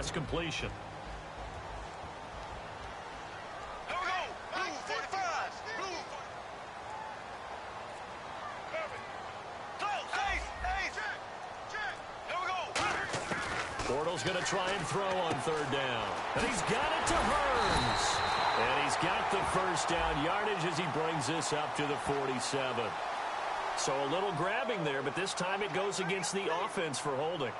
pass completion. Here we go. Blue 45. Blue. Close. Ace. Here we go. Bortles going to try and throw on third down. And he's got it to Hearns. And he's got the first down yardage as he brings this up to the 47. So a little grabbing there, but this time it goes against the offense for holding.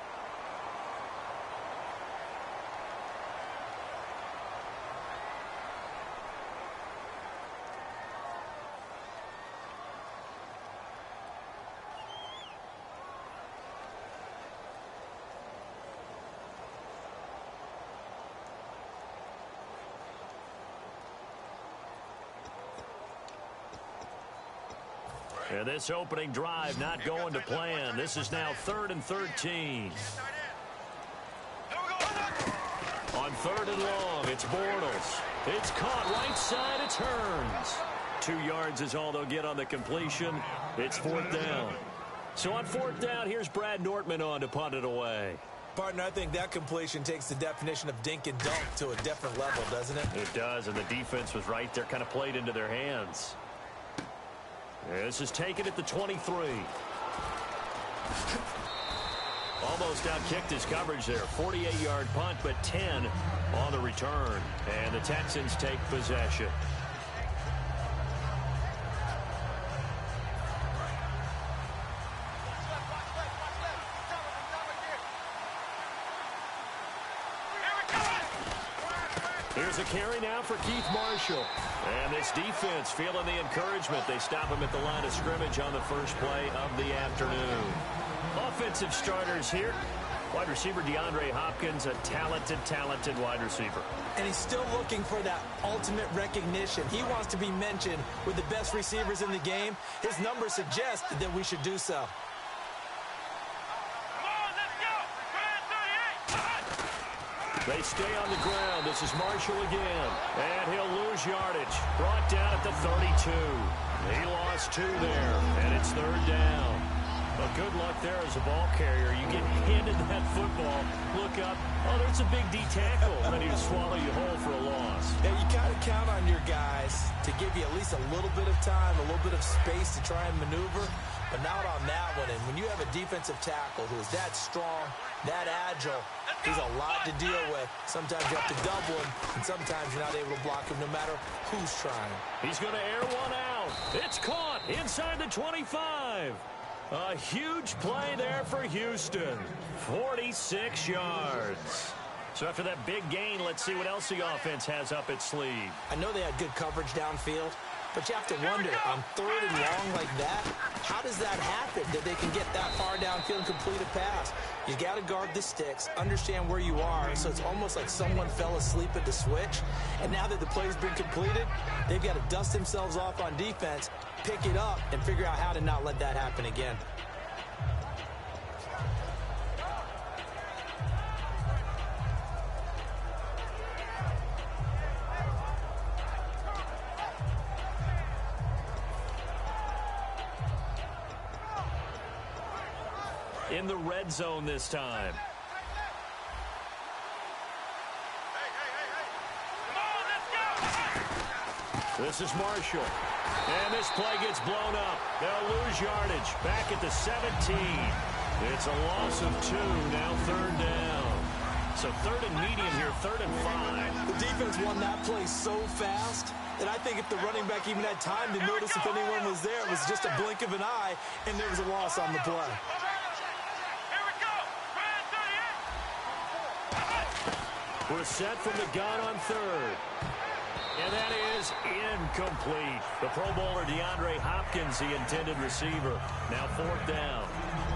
And this opening drive not going to plan. This is now 3rd and 13. On 3rd and long, it's Bortles. It's caught right side. It's Hearns. 2 yards is all they'll get on the completion. It's 4th down. So on 4th down, here's Brad Nortman on to punt it away. Partner, I think that completion takes the definition of dink and dunk to a different level, doesn't it? It does, and the defense was right there, kind of played into their hands. This is taken at the 23. Almost outkicked his coverage there. 48-yard punt, but 10 on the return. And the Texans take possession. Here's a carry now for Keith Marshall. And this defense feeling the encouragement. They stop him at the line of scrimmage on the first play of the afternoon. Offensive starters here. Wide receiver DeAndre Hopkins, a talented wide receiver. And he's still looking for that ultimate recognition. He wants to be mentioned with the best receivers in the game. His numbers suggest that we should do so. They stay on the ground. This is Marshall again. And he'll lose yardage. Brought down at the 32. He lost 2 there. And it's 3rd down. Well, good luck there as a ball carrier. You get handed that football. Look up. Oh, there's a big D tackle. And then he'll swallow you whole for a loss. Yeah, you got to count on your guys to give you at least a little bit of time, a little bit of space to try and maneuver. But not on that one. And when you have a defensive tackle who is that strong, that agile, he's a lot to deal with. Sometimes you have to double him, and sometimes you're not able to block him no matter who's trying. He's going to air one out. It's caught inside the 25. A huge play there for Houston. 46 yards. So after that big gain, let's see what else the offense has up its sleeve. I know they had good coverage downfield, but you have to wonder, on 3rd and long like that, how does that happen, that they can get that far downfield and complete a pass? You got to guard the sticks, understand where you are, so it's almost like someone fell asleep at the switch, and now that the play's been completed, they've got to dust themselves off on defense, pick it up, and figure out how to not let that happen again. In the red zone this time. This is Marshall. And this play gets blown up. They'll lose yardage. Back at the 17. It's a loss of 2. Now 3rd down. So 3rd and medium here, 3rd and 5. The defense won that play so fast that I think if the running back even had time to notice if anyone was there, it was just a blink of an eye, and there was a loss on the play. We're set from the gun on 3rd. And that is incomplete. The Pro Bowler DeAndre Hopkins, the intended receiver. Now 4th down.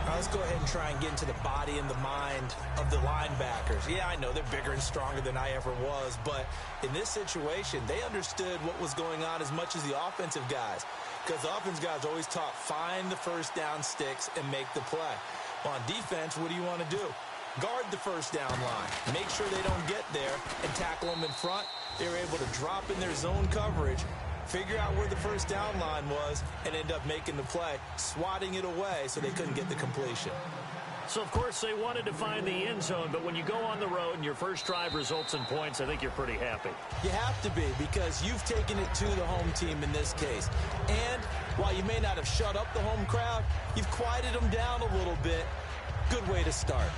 Now let's go ahead and try and get into the body and the mind of the linebackers. Yeah, I know they're bigger and stronger than I ever was, but in this situation, they understood what was going on as much as the offensive guys. Because the offensive guys always taught, find the first down sticks and make the play. Well, on defense, what do you want to do? Guard the first down line. Make sure they don't get there and tackle them in front. They were able to drop in their zone coverage, figure out where the first down line was, and end up making the play, swatting it away so they couldn't get the completion. So, of course, they wanted to find the end zone, but when you go on the road and your first drive results in points, I think you're pretty happy. You have to be, because you've taken it to the home team in this case. And while you may not have shut up the home crowd, you've quieted them down a little bit. Good way to start.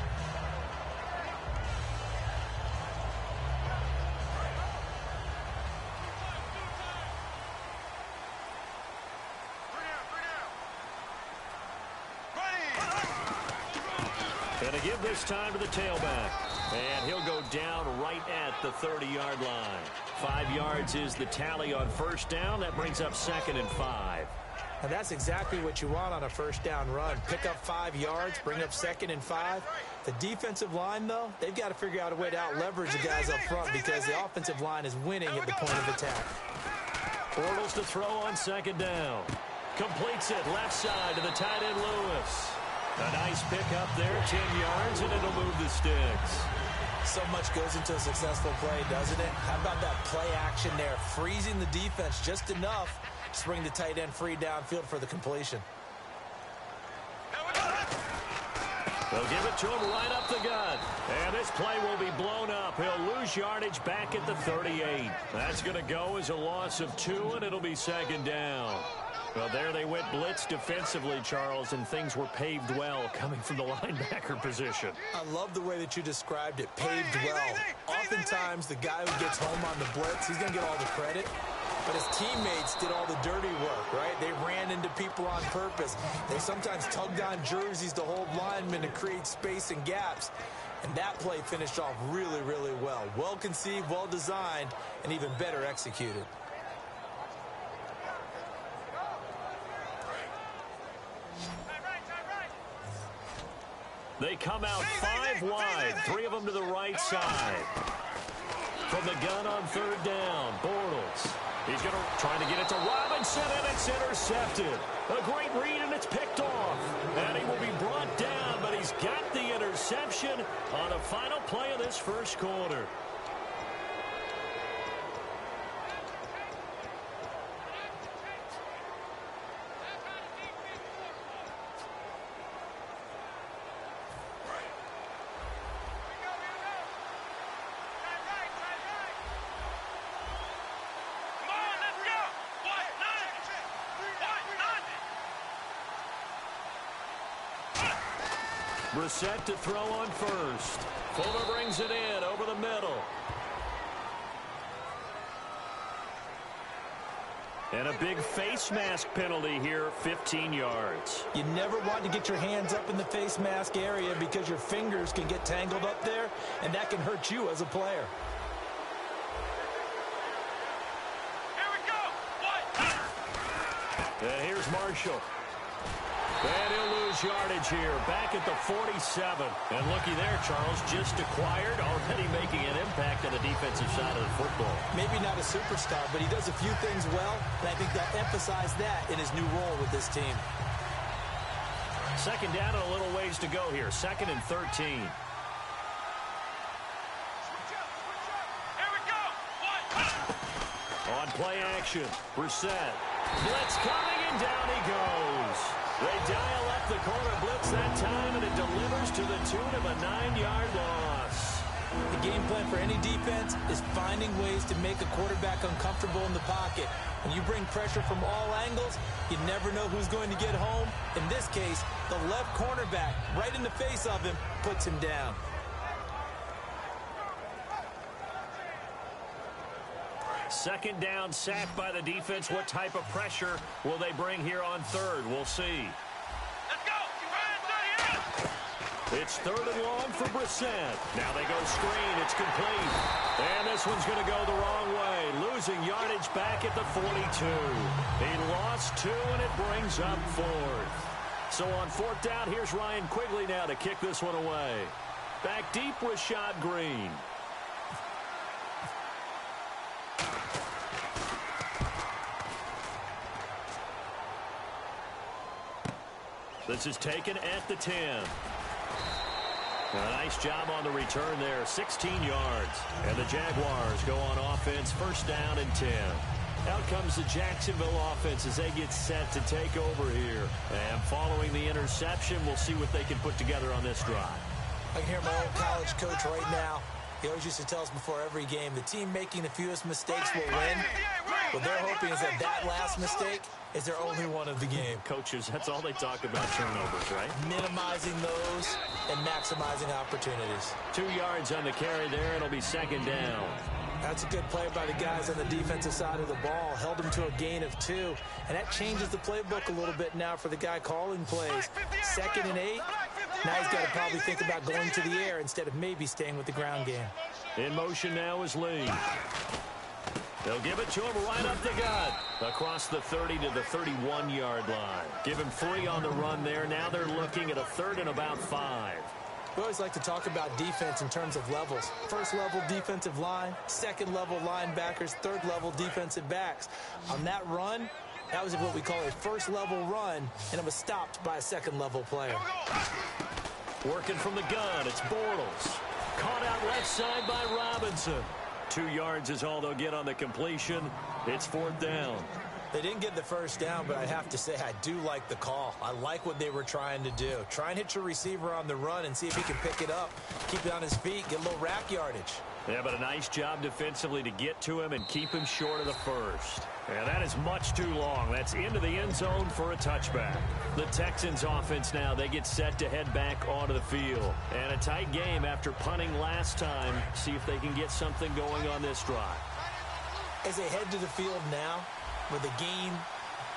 And to give this time to the tailback. And he'll go down right at the 30-yard line. 5 yards is the tally on first down. That brings up 2nd and 5. And that's exactly what you want on a first down run. Pick up 5 yards, bring up 2nd and 5. The defensive line, though, they've got to figure out a way to out-leverage the guys up front because the offensive line is winning at the point of attack. Bortles to throw on 2nd down. Completes it left side to the tight end Lewis. A nice pick up there, 10 yards, and it'll move the sticks. So much goes into a successful play, doesn't it? How about that play action there, freezing the defense just enough to bring the tight end free downfield for the completion. They'll give it to him right up the gut. And this play will be blown up. He'll lose yardage back at the 38. That's going to go as a loss of 2, and it'll be 2nd down. Well, there they went blitz defensively, Charles, and things were paved well coming from the linebacker position. I love the way that you described it, paved well. Oftentimes, the guy who gets home on the blitz, he's going to get all the credit. But his teammates did all the dirty work, right? They ran into people on purpose. They sometimes tugged on jerseys to hold linemen to create space and gaps. And that play finished off really, really well. Well conceived, well designed, and even better executed. They come out 5 wide, 3 of them to the right side. From the gun on 3rd down, Bortles. He's going to try to get it to Robinson, and it's intercepted. A great read, and it's picked off. And he will be brought down, but he's got the interception on a final play of this first quarter. Brissett to throw on first. Fuller brings it in over the middle. And a big face mask penalty here, 15 yards. You never want to get your hands up in the face mask area because your fingers can get tangled up there, and that can hurt you as a player. Here we go. And here's Marshall. And he'll lose yardage here, back at the 47. And looky there, Charles, just acquired, already making an impact on the defensive side of the football. Maybe not a superstar, but he does a few things well, and I think they'll emphasize that in his new role with this team. 2nd down and a little ways to go here, 2nd and 13. Here we go. On play action, Brissett. Blitz coming, and down he goes. They dial up the corner blitz that time, and it delivers to the tune of a 9-yard loss. The game plan for any defense is finding ways to make a quarterback uncomfortable in the pocket. When you bring pressure from all angles, you never know who's going to get home. In this case, the left cornerback, right in the face of him, puts him down. Second down, sacked by the defense. What type of pressure will they bring here on 3rd? We'll see. Let's go. It's 3rd and long for Brissett. Now they go screen. It's complete. And this one's going to go the wrong way. Losing yardage back at the 42. He lost 2, and it brings up 4th. So on 4th down, here's Ryan Quigley now to kick this one away. Back deep with Rashad Green. This is taken at the 10. A nice job on the return there, 16 yards. And the Jaguars go on offense, 1st down and 10. Out comes the Jacksonville offense as they get set to take over here. And following the interception, we'll see what they can put together on this drive. I can hear my old college coach right now. He always used to tell us before every game, the team making the fewest mistakes will win. What they're hoping is that last mistake is their only one of the game. Coaches, that's all they talk about, turnovers, right? Minimizing those and maximizing opportunities. 2 yards on the carry there. It'll be second down. That's a good play by the guys on the defensive side of the ball. Held them to a gain of 2. And that changes the playbook a little bit now for the guy calling plays. 2nd and 8. Now he's got to probably think about going to the air instead of maybe staying with the ground game. In motion now is Lee. They'll give it to him right up the gut. Across the 30 to the 31-yard line. Give him 3 on the run there. Now they're looking at a 3rd and about 5. We always like to talk about defense in terms of levels. 1st level defensive line, 2nd level linebackers, 3rd level defensive backs. On that run, that was what we call a 1st level run, and it was stopped by a 2nd level player. Working from the gun, it's Bortles. Caught out left side by Robinson. 2 yards is all they'll get on the completion. It's 4th down. They didn't get the 1st down, but I have to say I do like the call. I like what they were trying to do. Try and hit your receiver on the run and see if he can pick it up. Keep it on his feet, get a little rack yardage. Yeah, but a nice job defensively to get to him and keep him short of the 1st. And that is much too long. That's into the end zone for a touchback. The Texans offense now, they get set to head back onto the field. And a tight game after punting last time. See if they can get something going on this drive. As they head to the field now, with the game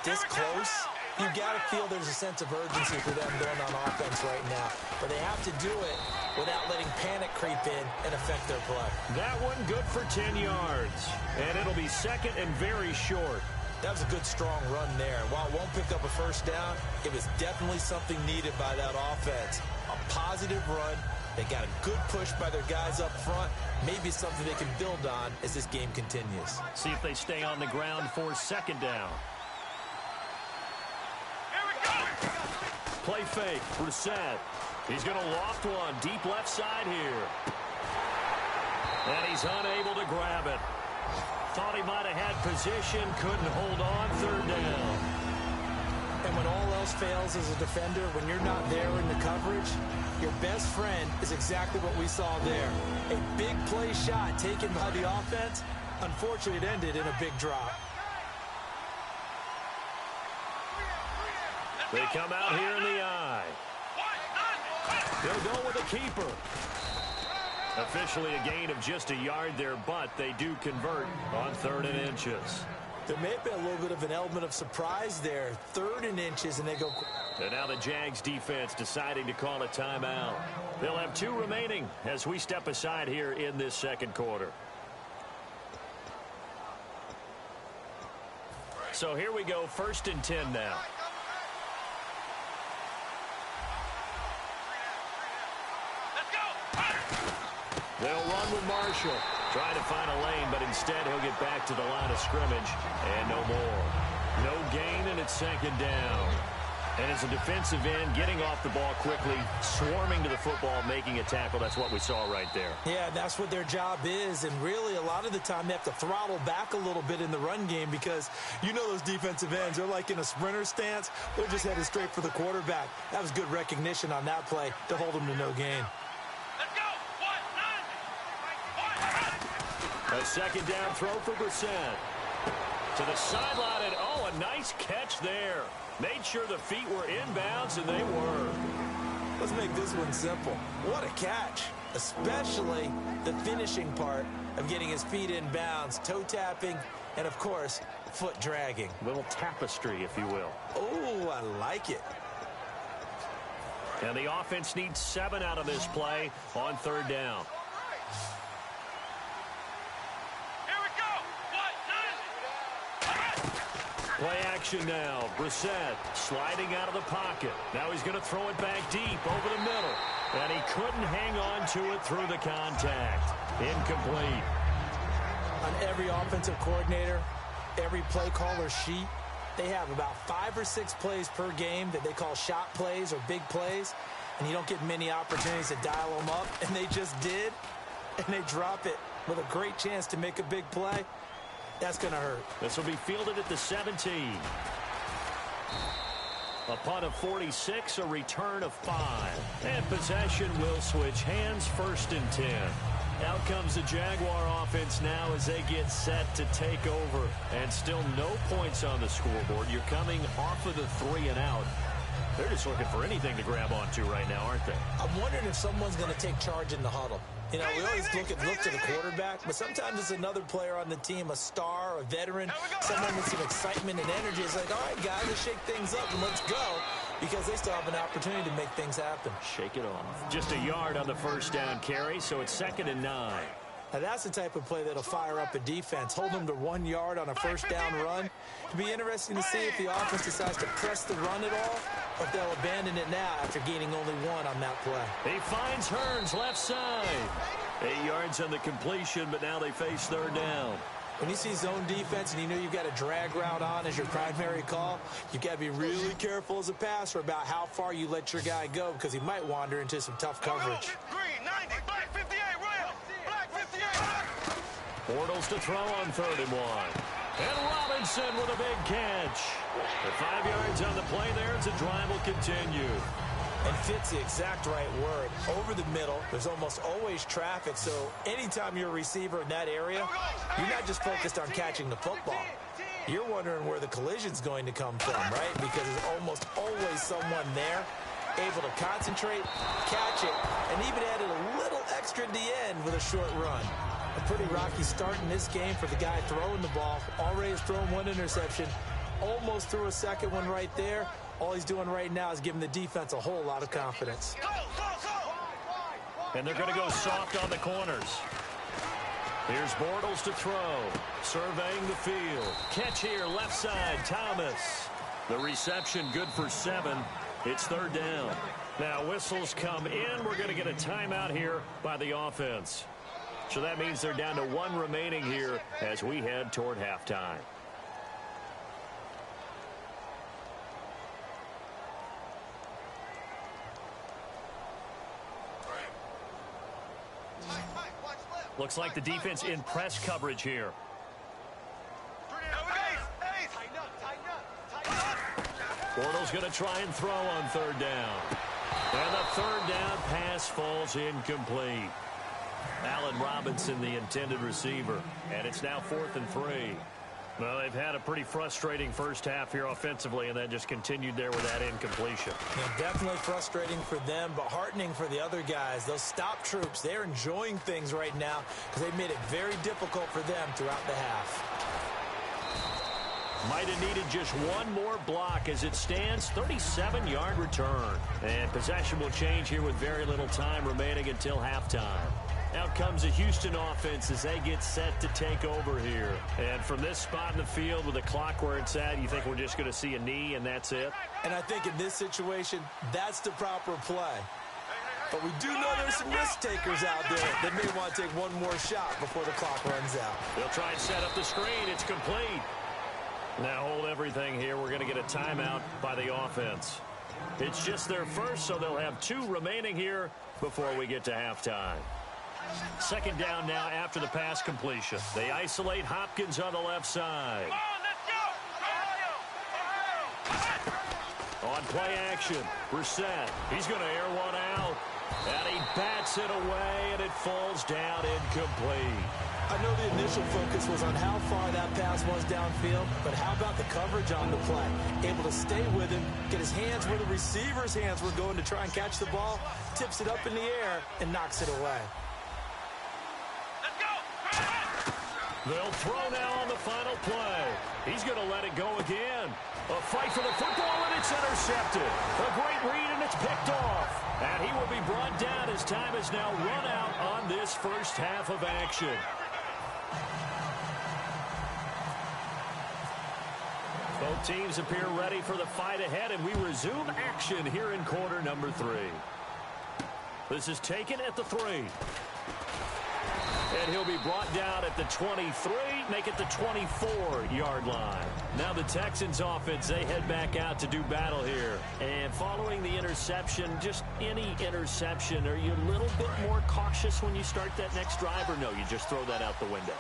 this close, you got to feel there's a sense of urgency for them going on offense right now. But they have to do it without letting panic creep in and affect their play. That one good for 10 yards. And it'll be 2nd and very short. That was a good, strong run there. While it won't pick up a 1st down, it was definitely something needed by that offense. A positive run. They got a good push by their guys up front. Maybe something they can build on as this game continues. See if they stay on the ground for 2nd down. Here we go. Play fake. Brissett. He's going to loft one deep left side here. And he's unable to grab it. Thought he might have had position. Couldn't hold on. 3rd down. And when all else fails as a defender, when you're not there in the coverage, your best friend is exactly what we saw there. A big play shot taken by the offense. Unfortunately, it ended in a big drop. They come out here in the eye. They'll go with a keeper. Officially a gain of just a yard there, but they do convert on 3rd and inches. There may have been a little bit of an element of surprise there. 3rd and inches, and they go. And now the Jags defense deciding to call a timeout. They'll have 2 remaining as we step aside here in this 2nd quarter. So here we go, 1st and 10 now. Let's go. They'll run with Marshall. Trying to find a lane, but instead he'll get back to the line of scrimmage. And no more. No gain, and it's 2nd down. And as a defensive end, getting off the ball quickly, swarming to the football, making a tackle. That's what we saw right there. Yeah, that's what their job is. And really, a lot of the time, they have to throttle back a little bit in the run game because you know those defensive ends, they're like in a sprinter stance. They're just headed straight for the quarterback. That was good recognition on that play to hold them to no gain. Let's go. 1, 9. A 2nd down throw for Brissett. To the sideline, and oh, a nice catch there. Made sure the feet were inbounds, and they were. Let's make this one simple. What a catch, especially the finishing part of getting his feet inbounds, toe tapping, and, of course, foot dragging. Little tapestry, if you will. Oh, I like it. And the offense needs 7 out of this play on 3rd down. Play action now. Brissett sliding out of the pocket. Now he's going to throw it back deep over the middle. And he couldn't hang on to it through the contact. Incomplete. On every offensive coordinator, every play caller sheet, they have about 5 or 6 plays per game that they call shot plays or big plays. And you don't get many opportunities to dial them up. And they just did. And they drop it with a great chance to make a big play. That's going to hurt. This will be fielded at the 17. A punt of 46, a return of 5. And possession will switch hands, 1st and 10. Out comes the Jaguar offense now as they get set to take over. And still no points on the scoreboard. You're coming off of the 3 and out. They're just looking for anything to grab onto right now, aren't they? I'm wondering if someone's going to take charge in the huddle. You know, we always look to the quarterback, but sometimes it's another player on the team, a star, a veteran, someone with some excitement and energy. It's like, all right, guys, let's shake things up and let's go, because they still have an opportunity to make things happen. Shake it off. Just a yard on the 1st down carry, so it's 2nd and 9. Now, that's the type of play that'll fire up a defense. Hold them to 1 yard on a 1st down run. It'll be interesting to see if the offense decides to press the run at all, or if they'll abandon it now after gaining only 1 on that play. He finds Hearns left side. 8 yards on the completion, but now they face 3rd down. When you see zone defense and you know you've got a drag route on as your primary call, you've got to be really careful as a passer about how far you let your guy go, because he might wander into some tough coverage. Green, 90, black 58, rail. Black 58. Bortles to throw on 3rd and 1. And Robinson with a big catch. The 5 yards on the play there as the drive will continue. And fit's the exact right word. Over the middle, there's almost always traffic, so anytime you're a receiver in that area, you're not just focused on catching the football. You're wondering where the collision's going to come from, right? Because there's almost always someone there able to concentrate, catch it, and even added a little extra at the end with a short run. A pretty rocky start in this game for the guy throwing the ball. Already has thrown 1 interception. Almost threw a 2nd one right there. All he's doing right now is giving the defense a whole lot of confidence. And they're going to go soft on the corners. Here's Bortles to throw. Surveying the field. Catch here, left side, Thomas. The reception good for 7. It's 3rd down. Now whistles come in. We're going to get a timeout here by the offense. So that means they're down to 1 remaining here as we head toward halftime. Looks like the defense in press coverage here. Bortles going to try and throw on 3rd down. And the 3rd down pass falls incomplete. Allen Robinson, the intended receiver. And it's now 4th and 3. Well, they've had a pretty frustrating first half here offensively, and then just continued there with that incompletion. Yeah, definitely frustrating for them, but heartening for the other guys. Those stop troops, they're enjoying things right now because they've made it very difficult for them throughout the half. Might have needed just 1 more block as it stands. 37-yard return. And possession will change here with very little time remaining until halftime. Out comes the Houston offense as they get set to take over here. And from this spot in the field with the clock where it's at, you think we're just going to see a knee and that's it? And I think in this situation, that's the proper play. But we do know there's some risk takers out there that may want to take 1 more shot before the clock runs out. They'll try and set up the screen. It's complete. Now hold everything here. We're going to get a timeout by the offense. It's just their first, so they'll have 2 remaining here before we get to halftime. 2nd down now after the pass completion. They isolate Hopkins on the left side. On play action, Brissett. He's going to air one out. And he bats it away, and it falls down incomplete. I know the initial focus was on how far that pass was downfield, but how about the coverage on the play? Able to stay with him, get his hands where the receiver's hands were going to try and catch the ball, tips it up in the air, and knocks it away. They'll throw now on the final play. He's going to let it go again. A fight for the football, and it's intercepted. A great read, and it's picked off. And he will be brought down as time is now run out on this first half of action. Both teams appear ready for the fight ahead, and we resume action here in quarter number 3. This is taken at the 3. And he'll be brought down at the 23, make it the 24-yard line. Now the Texans offense, they head back out to do battle here. And following the interception, just any interception, are you a little bit more cautious when you start that next drive, or no, you just throw that out the window?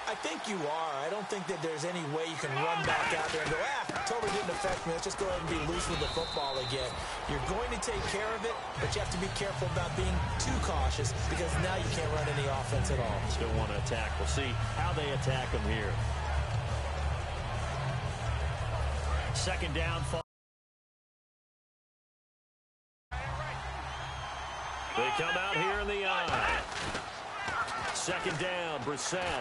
I think you are. I don't think that there's any way you can run back out there and go, totally didn't affect me. Let's just go ahead and be loose with the football again. You're going to take care of it, but you have to be careful about being too cautious because now you can't run any offense at all. Still want to attack. We'll see how they attack them here. Second down. They come out here in the eye. Second down, Brissett. And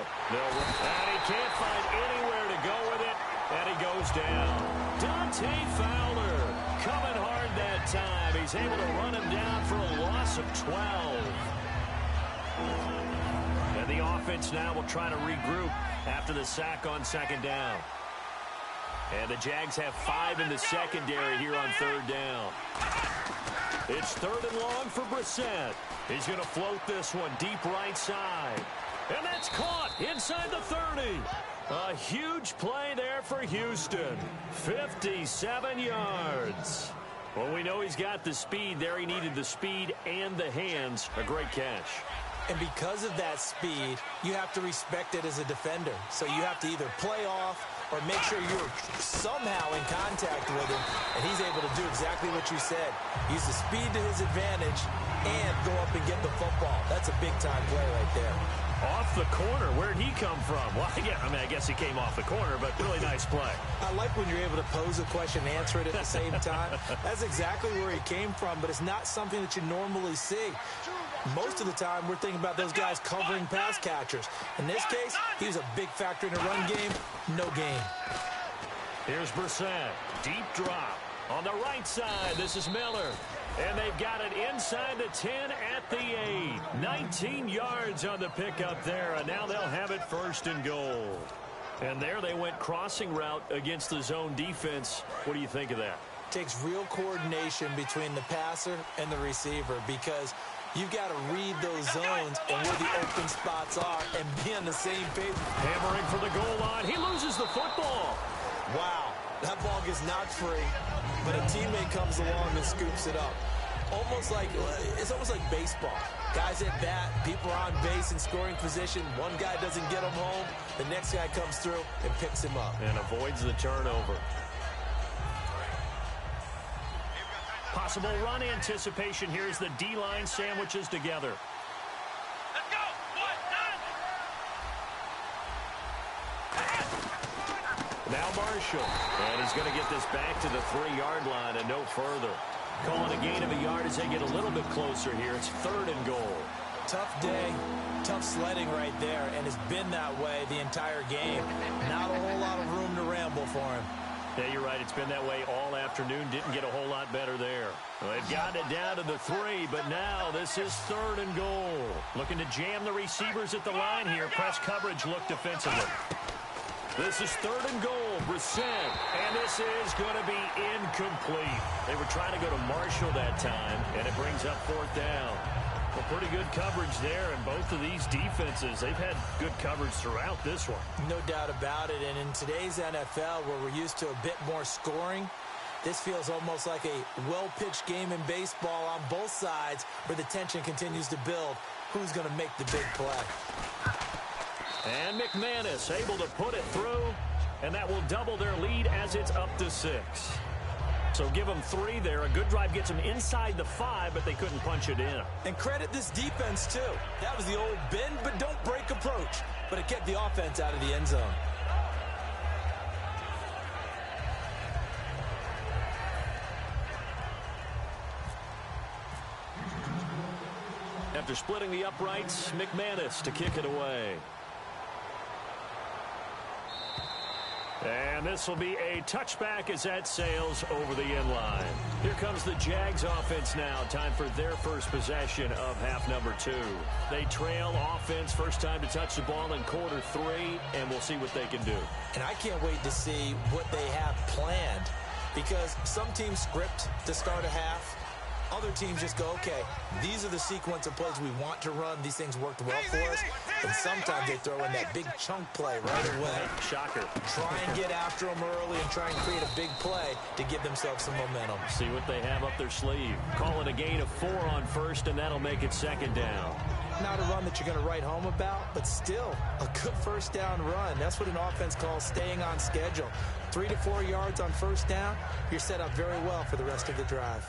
he can't find anywhere to go with it, and he goes down. Dante Fowler coming hard that time. He's able to run him down for a loss of 12. And the offense now will try to regroup after the sack on second down. And the Jags have 5 in the secondary here on third down. It's third and long for Brissett. He's going to float this one deep right side. And that's caught inside the 30. A huge play there for Houston. 57 yards. Well, we know he's got the speed there. He needed the speed and the hands. A great catch. And because of that speed, you have to respect it as a defender. So you have to either play off or make sure you're somehow in contact with him, and he's able to do exactly what you said. Use the speed to his advantage and go up and get the football. That's a big-time play right there. Off the corner. Where'd he come from? Well, I guess he came off the corner, but really nice play. I like when you're able to pose a question and answer it at the same time. That's exactly where he came from, but it's not something that you normally see. Most of the time, we're thinking about those guys covering pass catchers. In this case, he was a big factor in the run game. No gain. Here's Brissett. Deep drop. On the right side, this is Miller. And they've got it inside the 10 at the 8. 19 yards on the pickup there, and now they'll have it first and goal. And there they went crossing route against the zone defense. What do you think of that? Takes real coordination between the passer and the receiver because you've got to read those zones and where the open spots are and be on the same page. Hammering for the goal line. He loses the football. Wow, that ball gets knocked free, but a teammate comes along and scoops it up. It's almost like baseball. Guys at bat, people are on base in scoring position. One guy doesn't get him home. The next guy comes through and picks him up. And avoids the turnover. Possible run anticipation here as the D-line sandwiches together. Let's go. 1, 9. Now Marshall. And he's going to get this back to the 3-yard line and no further. Calling a gain of a yard as they get a little bit closer here. It's third and goal. Tough day, tough sledding right there, and it's been that way the entire game. Not a whole lot of room to ramble for him. Yeah, you're right. It's been that way all afternoon. Didn't get a whole lot better there. Well, they've gotten it down to the 3, but now this is third and goal. Looking to jam the receivers at the line here. Press coverage look defensively. This is third and goal. Brissett, and this is going to be incomplete. They were trying to go to Marshall that time, and it brings up fourth down. Well, pretty good coverage there, and both of these defenses, they've had good coverage throughout this one. No doubt about it, and in today's NFL, where we're used to a bit more scoring, this feels almost like a well-pitched game in baseball on both sides where the tension continues to build. Who's going to make the big play? And McManus able to put it through, and that will double their lead as it's up to 6. So give them 3 there. A good drive gets them inside the 5, but they couldn't punch it in. And credit this defense, too. That was the old bend but don't break approach, but it kept the offense out of the end zone. After splitting the uprights, McManus to kick it away. And this will be a touchback as that sails over the end line. Here comes the Jags offense now. Time for their first possession of half number 2. They trail offense, first time to touch the ball in quarter 3, and we'll see what they can do. And I can't wait to see what they have planned, because some teams script to start a half. Other teams just go, okay, these are the sequence of plays we want to run. These things worked well for us. And sometimes they throw in that big chunk play right away. Shocker. Try and get after them early and try and create a big play to give themselves some momentum. See what they have up their sleeve. Call it a gain of 4 on first, and that'll make it second down. not a run that you're going to write home about, but still a good first down run. That's what an offense calls staying on schedule. 3 to 4 yards on first down, you're set up very well for the rest of the drive.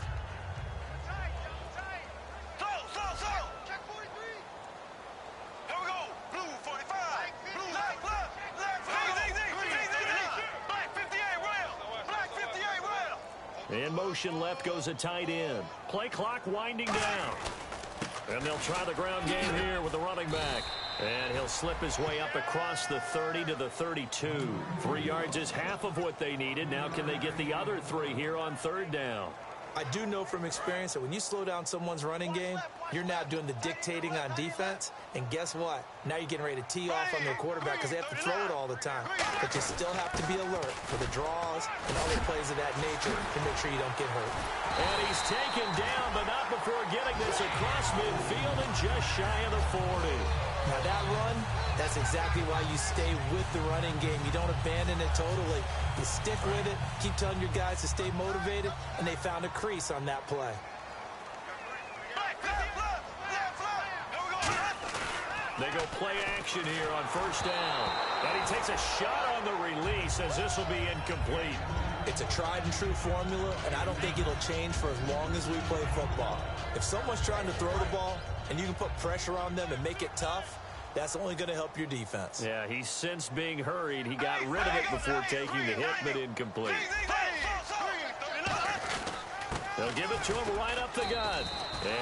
In motion left goes a tight end. Play clock winding down. And they'll try the ground game here with the running back. And he'll slip his way up across the 30 to the 32. 3 yards is half of what they needed. Now can they get the other 3 here on third down? I do know from experience that when you slow down someone's running game, you're now doing the dictating on defense. And guess what? Now you're getting ready to tee off on their quarterback because they have to throw it all the time. But you still have to be alert for the draws and other plays of that nature to make sure you don't get hurt. And he's taken down, but not before getting this across midfield and just shy of the 40. Now that run, that's exactly why you stay with the running game. You don't abandon it totally. You stick with it, keep telling your guys to stay motivated, and they found a crease on that play. They go play action here on first down. And he takes a shot on the release as this will be incomplete. It's a tried and true formula, and I don't think it'll change for as long as we play football. If someone's trying to throw the ball and you can put pressure on them and make it tough, that's only going to help your defense. Yeah, he's since being hurried. He got rid of it before taking the hit, but incomplete. They'll give it to him right up the gut.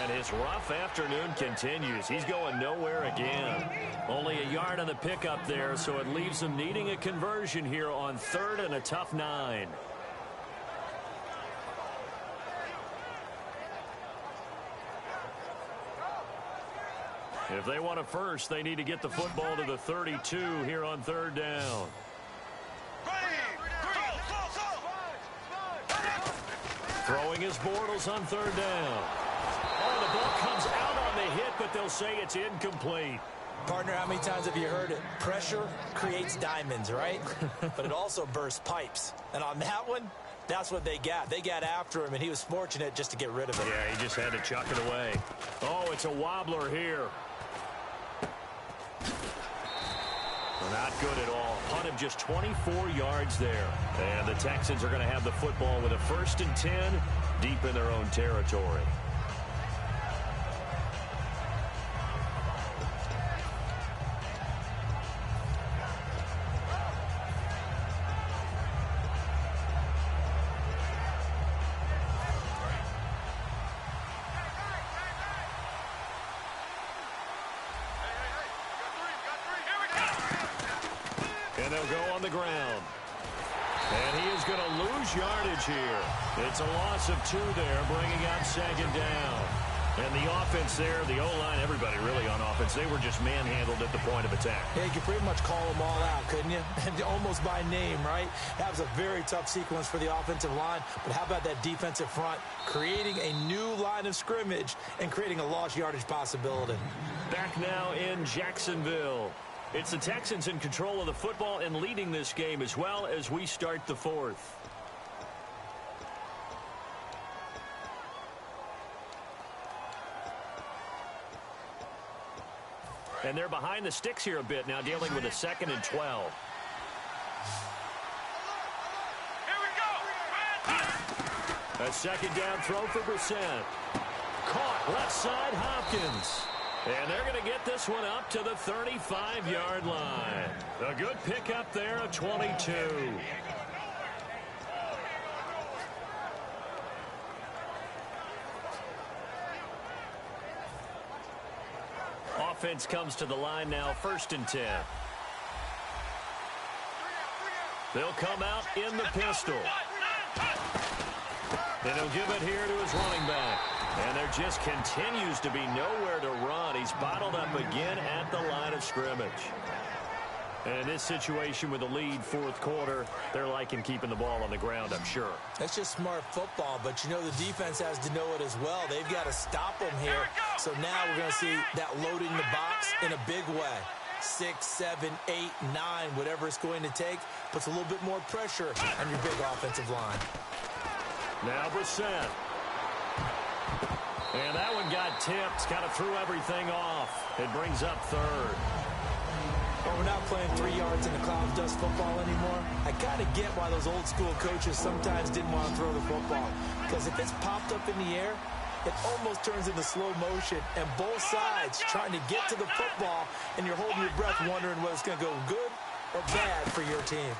And his rough afternoon continues. He's going nowhere again. Only a yard on the pickup there, so it leaves him needing a conversion here on third and a tough 9. If they want a first, they need to get the football to the 32 here on third down. Throwing his Bortles on third down. Oh, the ball comes out on the hit, but they'll say it's incomplete. Partner, how many times have you heard it? Pressure creates diamonds, right? But it also bursts pipes. And on that one, that's what they got. They got after him, and he was fortunate just to get rid of it. Yeah, he just had to chuck it away. Oh, it's a wobbler here. Not good at all. Punt of just 24 yards there. And the Texans are going to have the football with a 1st and 10 deep in their own territory. And they'll go on the ground. And he is going to lose yardage here. It's a loss of 2 there, bringing up 2nd down. And the offense there, the O-line, everybody really on offense, they were just manhandled at the point of attack. Yeah, you could pretty much call them all out, couldn't you? And almost by name, right? That was a very tough sequence for the offensive line. But how about that defensive front creating a new line of scrimmage and creating a lost yardage possibility? Back now in Jacksonville. It's the Texans in control of the football and leading this game as well as we start the 4th. And they're behind the sticks here a bit now, dealing with a 2nd and 12. A 2nd down throw for Brissett. Caught left side Hopkins. And they're going to get this one up to the 35-yard line. A good pickup there of 22. Offense comes to the line now, 1st and 10. They'll come out in the pistol. And he'll give it here to his running back. And there just continues to be nowhere to run. He's bottled up again at the line of scrimmage. And in this situation with the lead 4th quarter, they're liking keeping the ball on the ground, I'm sure. That's just smart football, but you know the defense has to know it as well. They've got to stop them here. So now we're going to see that loading the box in a big way. 6, 7, 8, 9, whatever it's going to take, puts a little bit more pressure on your big offensive line. Now Brissett. And that one got tipped, kind of threw everything off. It brings up third. Well, we're not playing 3 yards in the cloud of dust football anymore. I kind of get why those old school coaches sometimes didn't want to throw the football. Because if it's popped up in the air, it almost turns into slow motion, and both sides trying to get to the football, and you're holding your breath wondering whether it's going to go good or bad for your team.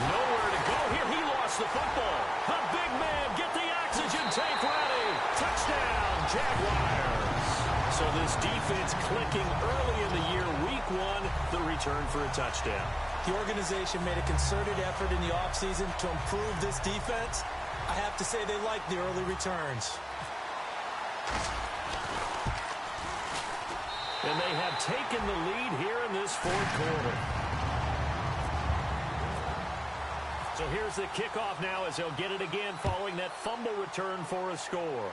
Nowhere to go here. He lost the football. The big man, get the oxygen tank ready. Touchdown, Jaguars. So this defense clicking early in the year, week 1, the return for a touchdown. The organization made a concerted effort in the offseason to improve this defense. I have to say they like the early returns. And they have taken the lead here in this fourth quarter. So here's the kickoff now as they'll get it again following that fumble return for a score.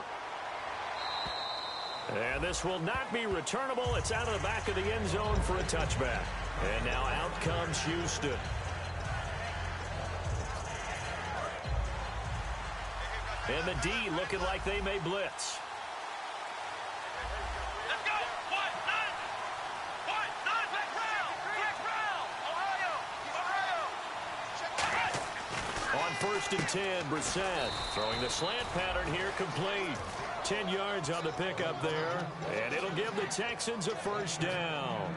And this will not be returnable. It's out of the back of the end zone for a touchback. And now out comes Houston. And the D looking like they may blitz. Let's go. What? Nine. Black round. Ohio. On 1st and 10, Brissett throwing the slant pattern here, complete. 10 yards on the pickup there, and it'll give the Texans a first down.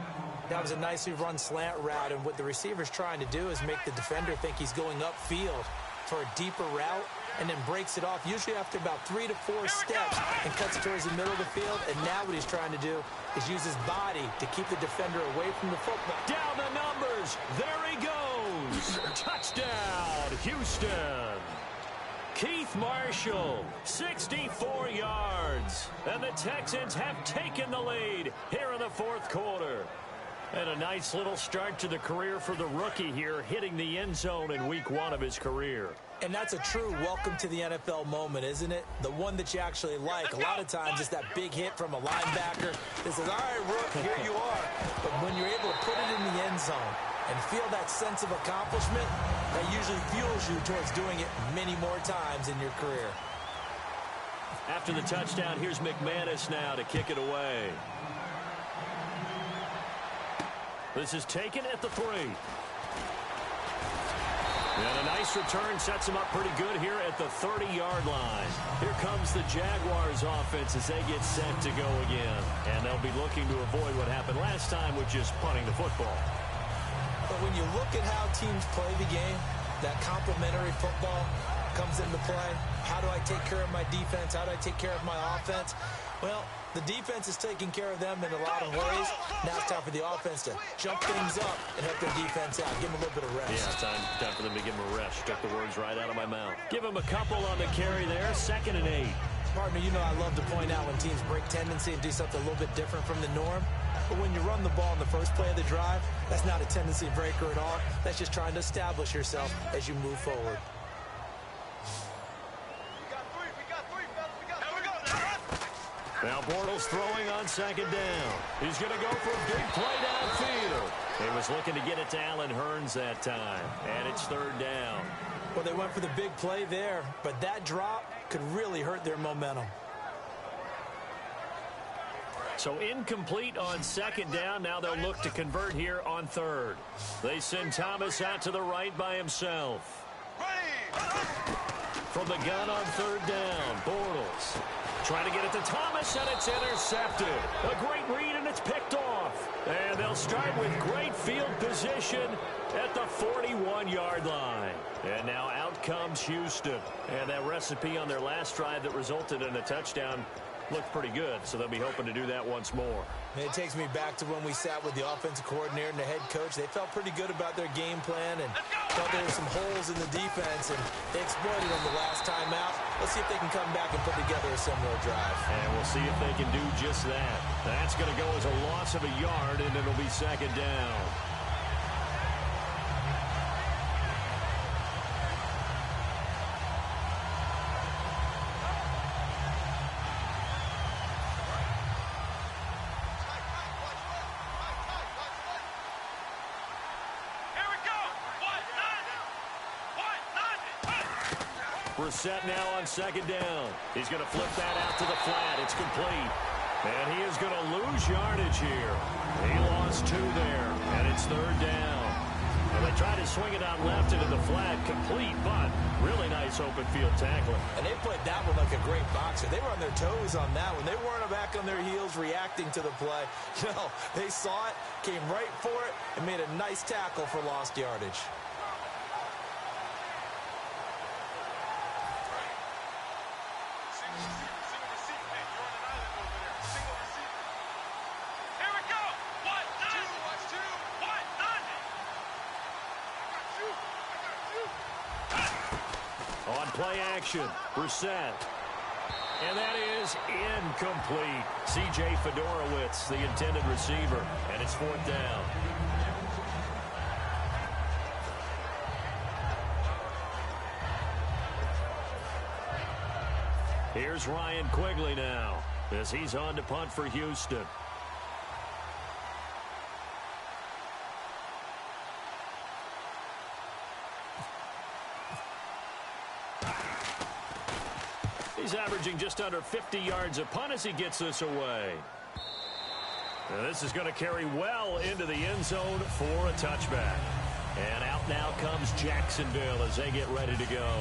That was a nicely run slant route, and what the receiver's trying to do is make the defender think he's going upfield for a deeper route, and then breaks it off, usually after about 3 to 4 steps, and cuts towards the middle of the field. And now what he's trying to do is use his body to keep the defender away from the football. Down the numbers. There he goes. Touchdown, Houston. Keith Marshall, 64 yards. And the Texans have taken the lead here in the fourth quarter. And a nice little start to the career for the rookie here, hitting the end zone in week 1 of his career. And that's a true welcome to the NFL moment, isn't it? The one that you actually like. A lot of times it's that big hit from a linebacker that says, all right, Rook, here you are. But when you're able to put it in the end zone and feel that sense of accomplishment, that usually fuels you towards doing it many more times in your career. After the touchdown, here's McManus now to kick it away. This is taken at the 3. And a nice return sets him up pretty good here at the 30-yard line. Here comes the Jaguars offense as they get set to go again. And they'll be looking to avoid what happened last time, which is punting the football. But when you look at how teams play the game, that complementary football comes into play. How do I take care of my defense? How do I take care of my offense? Well, the defense is taking care of them in a lot of ways. Now it's time for the offense to jump things up and help their defense out. Give them a little bit of rest. Yeah, time for them to give them a rest. Took the words right out of my mouth. Give them a couple on the carry there. 2nd and 8. Partner, you know I love to point out when teams break tendency and do something a little bit different from the norm. But when you run the ball in the first play of the drive, that's not a tendency breaker at all. That's just trying to establish yourself as you move forward. Now Bortles throwing on 2nd down. He's going to go for a big play downfield. He was looking to get it to Allen Hurns that time. And it's 3rd down. Well, they went for the big play there, but that drop could really hurt their momentum. So incomplete on 2nd down. Now they'll look to convert here on 3rd. They send Thomas out to the right by himself. From the gun on 3rd down, Bortles trying to get it to Thomas, and it's intercepted. A great read, and it's picked off. And they'll start with great field position at the 41-yard line. And now out comes Houston. And that recipe on their last drive that resulted in a touchdown looked pretty good, so they'll be hoping to do that once more. And it takes me back to when we sat with the offensive coordinator and the head coach. They felt pretty good about their game plan and thought there were some holes in the defense, and they exploited them the last time out. Let's see if they can come back and put together a similar drive. And we'll see if they can do just that. That's going to go as a loss of a yard, and it'll be 2nd down. Brissett now on second down. He's going to flip that out to the flat. It's complete. And he is going to lose yardage here. He lost 2 there, and it's third down. And they tried to swing it out left into the flat, complete, but really nice open field tackling. And they played that one like a great boxer. They were on their toes on that one. They weren't back on their heels reacting to the play. No, they saw it, came right for it, and made a nice tackle for lost yardage. Play action, Brissett. And that is incomplete. C.J. Fedorowicz, the intended receiver, and it's 4th down. Here's Ryan Quigley now, as he's on to punt for Houston. He's averaging just under 50 yards a punt as he gets this away. And this is going to carry well into the end zone for a touchback. And out now comes Jacksonville as they get ready to go.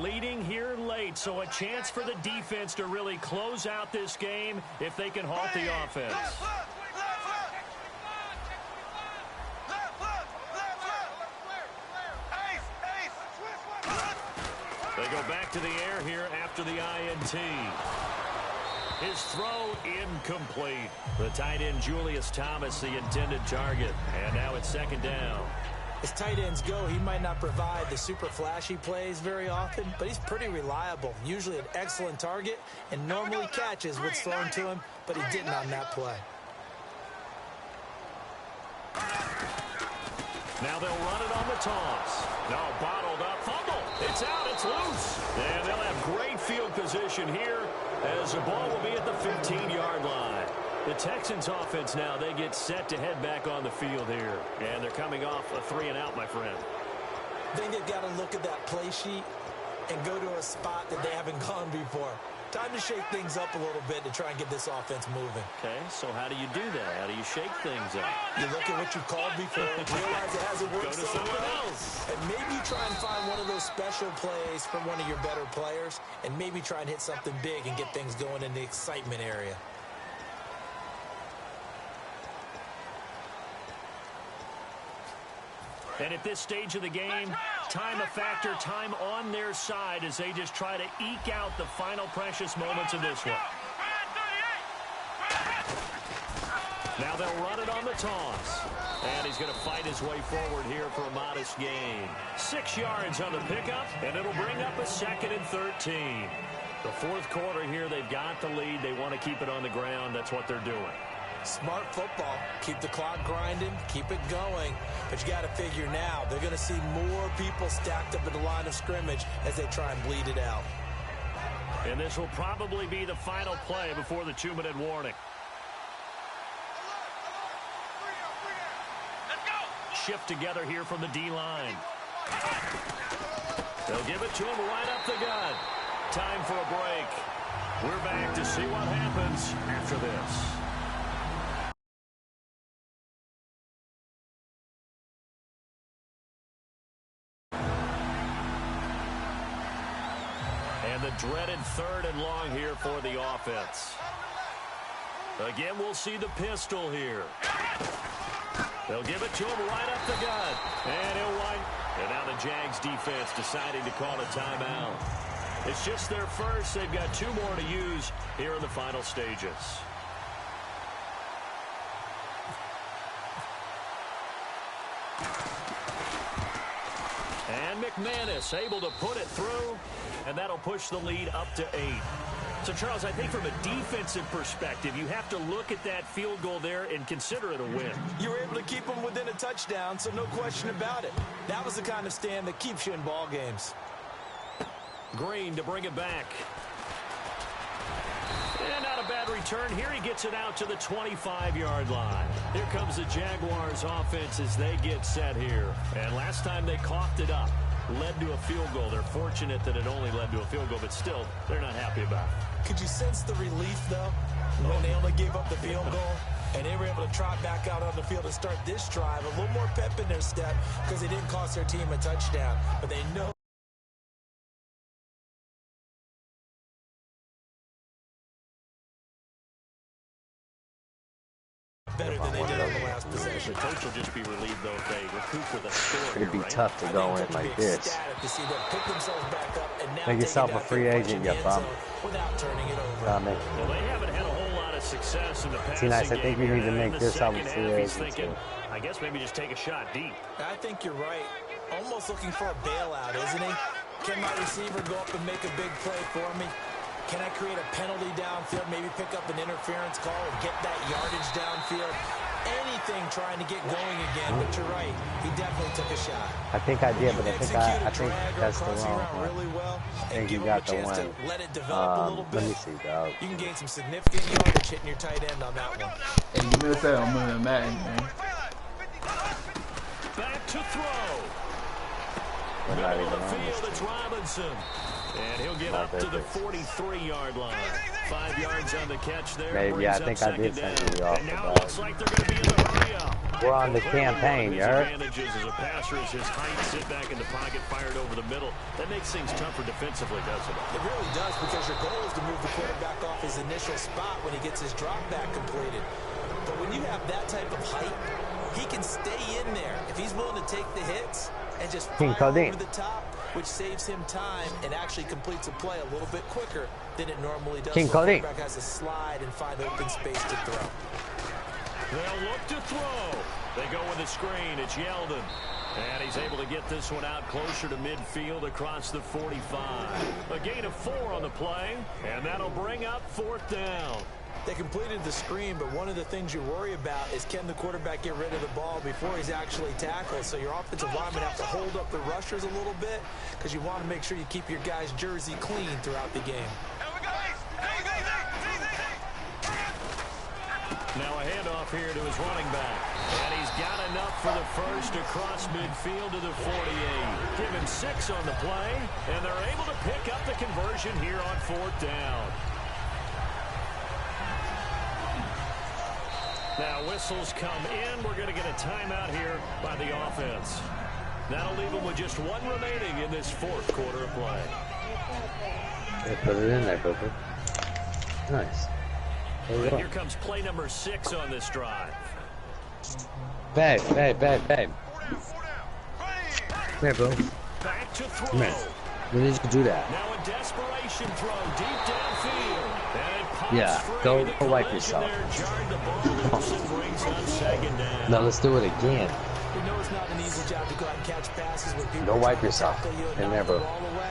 Leading here late, so a chance for the defense to really close out this game if they can halt the offense. They go back to the air here after the INT. His throw incomplete. The tight end Julius Thomas, the intended target. And now it's 2nd down. As tight ends go, he might not provide the super flashy plays very often, but he's pretty reliable. Usually an excellent target and normally catches what's thrown to him, but he didn't on that play. Now they'll run it on the toss. No, bottled up. Fumble. It's out. It's loose. And they'll have great field position here as the ball will be at the 15-yard line. The Texans offense now, they get set to head back on the field here. And they're coming off a 3-and-out, my friend. I think they've got to look at that play sheet and go to a spot that they haven't gone before. Time to shake things up a little bit to try and get this offense moving. Okay, so how do you do that? How do you shake things up? You look at what you called before, realize it hasn't worked so somewhere well. else. And maybe try and find one of those special plays from one of your better players, and maybe try and hit something big and get things going in the excitement area. And at this stage of the game, time a factor, time on their side as they just try to eke out the final precious moments of this one. Now they'll run it on the toss. And he's going to fight his way forward here for a modest gain. 6 yards on the pickup, and it'll bring up a 2nd and 13. The 4th quarter here, they've got the lead. They want to keep it on the ground. That's what they're doing. Smart football. Keep the clock grinding, keep it going. But you got to figure now, they're going to see more people stacked up at the line of scrimmage as they try and bleed it out. And this will probably be the final play before the 2-minute warning. Shift together here from the D-line. They'll give it to him right up the gut. Time for a break. We're back to see what happens after this. And the dreaded 3rd and long here for the offense. Again, we'll see the pistol here. They'll give it to him right up the gut. And he'll wipe. And now the Jags defense deciding to call a timeout. It's just their first. They've got 2 more to use here in the final stages. And McManus able to put it through, and that'll push the lead up to 8. So, Charles, I think from a defensive perspective, you have to look at that field goal there and consider it a win. You were able to keep them within a touchdown, so no question about it. That was the kind of stand that keeps you in ball games. Green to bring it back. And not a bad return here. He gets it out to the 25-yard line. Here comes the Jaguars offense as they get set here. And last time they coughed it up, led to a field goal. They're fortunate that it only led to a field goal, but still, they're not happy about it. Could you sense the relief, though, when they only gave up the field goal? And they were able to trot back out on the field and start this drive. A little more pep in their step because they didn't cost their team a touchdown. But they know better than they did on the last possession. The coach will just be relieved, though, if they recoup with a score. It'd be tough to go in like this. Make yourself a free agent, you bum. Without turning it over. Well, they haven't had a whole lot of success in the passing nice. I think you need to make yourself a free agent, too. I guess maybe just take a shot deep. I think you're right. Almost looking for a bailout, isn't he? Can my receiver go up and make a big play for me? Can I create a penalty downfield, maybe pick up an interference call and get that yardage downfield? Anything trying to get going again, but you're right. He definitely took a shot. I think I did, but I think that's the wrong one. Really well, I think you got the one. Let it develop a little bit. Let me see, dog. You can gain some significant yardage hitting your tight end on that one. Hey, you missed out on Madden, man. Back to throw. We're not Middle even of the on this field, it's team. Robinson. And he'll get up to the 43-yard line. 5 yards on the catch there. Maybe, I think I did send you off And the now ball. it looks like they're going to be in the hurry up. We're on the campaign, His you heard? advantages as a passer is his height, sit back in the pocket, fired over the middle. That makes things tougher defensively, doesn't it? It really does, because your goal is to move the quarterback off his initial spot when he gets his drop back completed. But when you have that type of height, he can stay in there. If he's willing to take the hits and just fire over the top, which saves him time and actually completes a play a little bit quicker than it normally does. King so the quarterback has to slide and find open space to throw. They'll look to throw. They go with the screen. It's Yeldon. And he's able to get this one out closer to midfield across the 45. A gain of 4 on the play, and that'll bring up 4th down. They completed the screen, but one of the things you worry about is can the quarterback get rid of the ball before he's actually tackled. So your offensive linemen have to hold up the rushers a little bit because you want to make sure you keep your guy's jersey clean throughout the game. Now a handoff here to his running back. And he's got enough for the first across midfield to the 48. Give him 6 on the play, and they're able to pick up the conversion here on 4th down. Now whistles come in. We're going to get a timeout here by the offense. That'll leave them with just 1 remaining in this 4th quarter of play. They put it in there, Booker. Nice. And here comes play number 6 on this drive. Babe. Come here, bro. Back to throw. Come here. When did you do that? Now a desperation throw deep downfield. And it pops Yeah, free. go The wipe collision yourself. there jarred the ball loose and brings up 2nd down. No, let's do it again. We know it's not an easy job to go out and catch passes when people Go wipe yourself. In there, bro.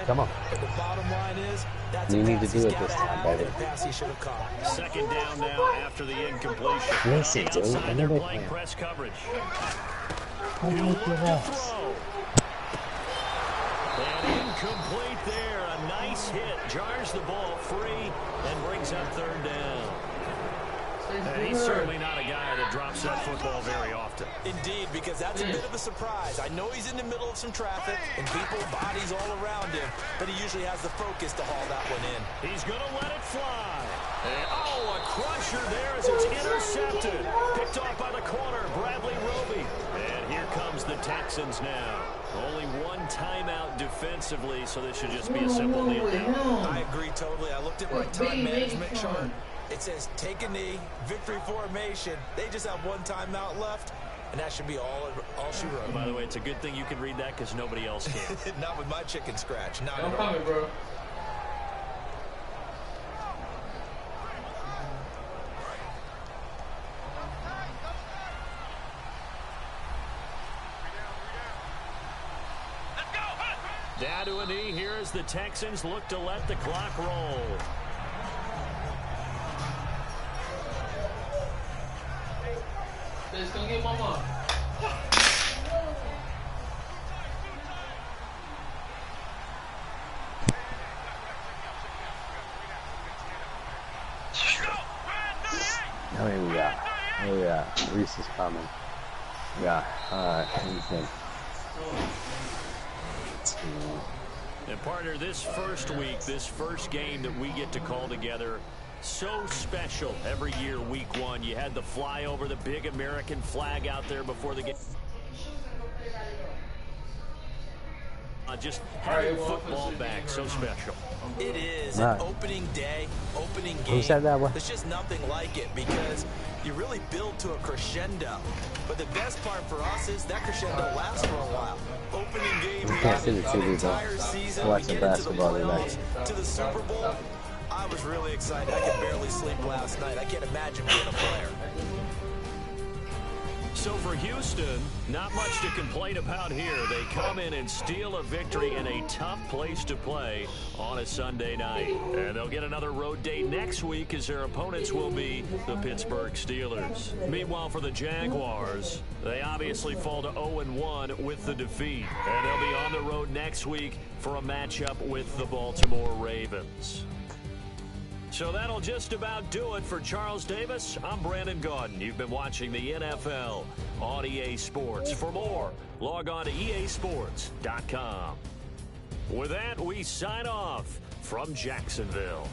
Come on. But the bottom line is that's You a need to pass do he's it gotta this time, have, baby. and a pass he should have caught. 2nd down now after the incompletion. Listen, On the dude, outside, I know they're they playing can. press coverage. Oh, He'll look look at to us. throw. And incomplete there. A nice hit. Jars the ball free and brings up 3rd down. And he's certainly not a guy that drops that football very often. Indeed, because that's a bit of a surprise. I know he's in the middle of some traffic and people, bodies all around him, but he usually has the focus to haul that one in. He's going to let it fly. And, a crusher there as it's intercepted. Picked off by the corner, Bradley Roby. And here comes the Texans now. Only 1 timeout defensively, so this should just be a simple kneel down. I agree totally. I looked at my time management chart. It says take a knee, victory formation. They just have 1 timeout left, and that should be all she wrote. By the way, it's a good thing you can read that because nobody else can. Not with my chicken scratch. Not I'm at all. coming, bro. Down to a knee here as the Texans look to let the clock roll. Let's go get mama. Reese is coming. Yeah, alright, anything. And partner, this first week, this first game that we get to call together, so special every year, week one. You had the flyover, the big American flag out there before the game. Just having football back, so special. It is right. an opening day, opening game. Who said that one? There's just nothing like it because you really build to a crescendo. But the best part for us is that crescendo lasts for a while. Opening game, You can't see the TV, an entire though. season, Watching we get into the basketball today. playoffs, to the Super Bowl. I was really excited. I could barely sleep last night. I can't imagine being a player. So for Houston, not much to complain about here. They come in and steal a victory in a tough place to play on a Sunday night. And they'll get another road date next week as their opponents will be the Pittsburgh Steelers. Meanwhile, for the Jaguars, they obviously fall to 0-1 with the defeat. And they'll be on the road next week for a matchup with the Baltimore Ravens. So that'll just about do it for Charles Davis. I'm Brandon Gaudin. You've been watching the NFL on EA Sports. For more, log on to easports.com. With that, we sign off from Jacksonville.